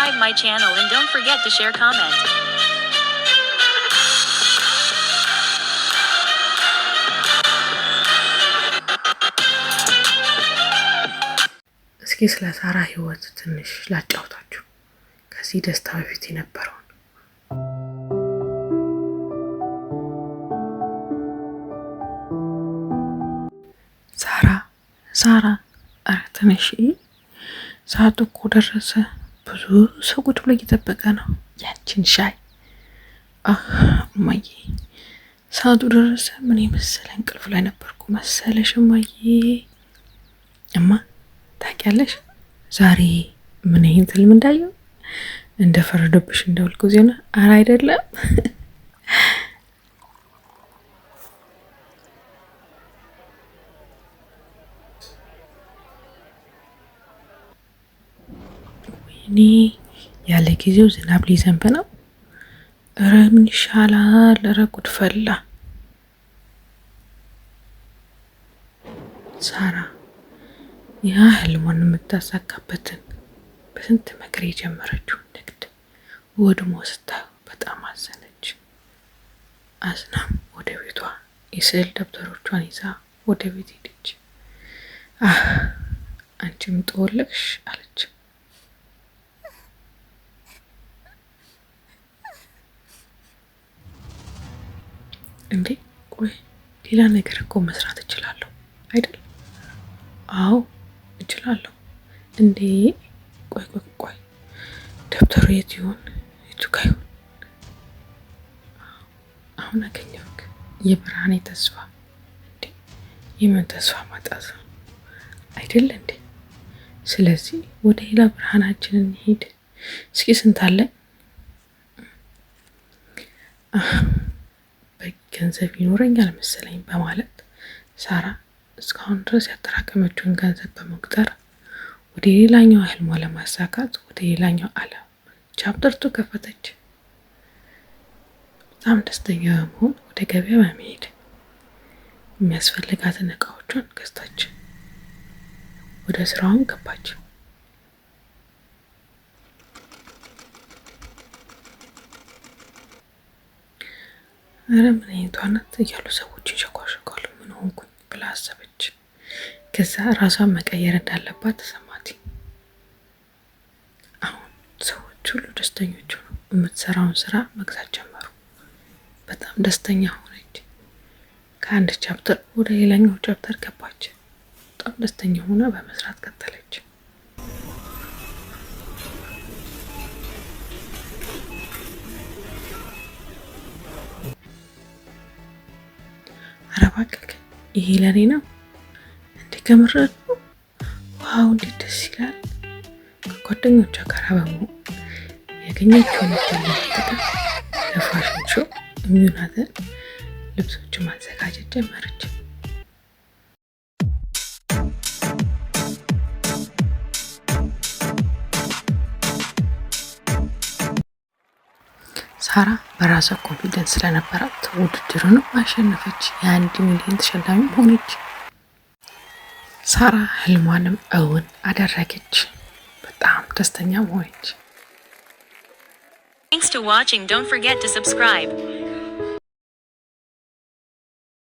subscribe my channel and don't forget to share comment. እስኪ ስለ ሳራ ህይወት ትንሽ ላጫውታችሁ ከዚህ ደስታ በፊት የነበረው ሳራ አረተነሽ ሰዓቱ እኮ ደረሰ። ብዙ ሰው ቁጭ ብሎ እየጠበቀ ነው ያንቺን ሻይ። እማዬ ሰዓቱ ደረሰ። ምን የመሰለ እንቅልፍ ላይ ነበርኩ መሰለሽ እማዬ። እማ ታውቂያለሽ ዛሬ ምን አይነት ህልም እንዳየሁ? እንደፈረደብሽ እንደውልኩ ዜና አረ አይደለም። ወይኔ ያለ ጊዜው ዝናብ ሊዘንብ ነው። እረ ምን ይሻላል? እረ ጉድ ፈላ። ሳራ ያ ህልሟን የምታሳካበትን በስንት መከራ የጀመረችውን ንግድ ወድሞ ስታየው በጣም አዘነች። አዝናም ወደ ቤቷ የስዕል ደብተሮቿን ይዛ ወደ ቤት ሄደች። አንቺም ተወለቅሽ አለች። እንዴ ቆይ ሌላ ነገር እኮ መስራት እችላለሁ አይደል? አዎ እችላለሁ። እንዴ ቆይ ደብተሩ የት ይሆን? የቱ ጋር ይሆን? አሁን አገኘሁት። የብርሃኔ ተስፋ። እንዴ የምን ተስፋ ማጣት ነው አይደል እንዴ? ስለዚህ ወደ ሌላ ብርሃናችን እንሂድ። እስኪ ስንት አለ? ገንዘብ ይኖረኛል መሰለኝ በማለት ሳራ እስካሁን ድረስ ያጠራቀመችውን ገንዘብ በመቁጠር ወደ ሌላኛው ህልሟ ለማሳካት ወደ ሌላኛው ዓለም ቻፕተር 2 ከፈተች። በጣም ደስተኛ በመሆን ወደ ገበያ በመሄድ የሚያስፈልጋትን እቃዎቿን ገዝታች። ወደ ስራዋም ገባች። አረ ምን አይነቷ ናት እያሉ ሰዎች ይሸኳሸኳሉ። ምን ሆንኩኝ ብላ አሰበች። ከዛ ራሷን መቀየር እንዳለባት ተሰማት። አሁን ሰዎች ሁሉ ደስተኞች ሆኑ። የምትሰራውን ስራ መግዛት ጀመሩ። በጣም ደስተኛ ሆነች። ከአንድ ቻፕተር ወደ ሌላኛው ቻፕተር ገባች። በጣም ደስተኛ ሆና በመስራት ቀጠለች። አረባከክ ይሄ ለኔ ነው እንዴ? ከምረጡ ዋው እንዴት ደስ ይላል። ከጓደኞቿ ጋር በመሆን ያገኘችውን ለመጠቀም ለፋሽን ሾው የሚሆናትን ልብሶች ማዘጋጀት ጀመረች። ሳራ በራሷ ኮንፊደንስ ስለነበራት ውድድሩን አሸነፈች። የ1 ሚሊዮን ተሸላሚ ሆነች። ሳራ ህልሟንም እውን አደረገች። በጣም ደስተኛ ሆነች። Thanks to watching. Don't forget to subscribe.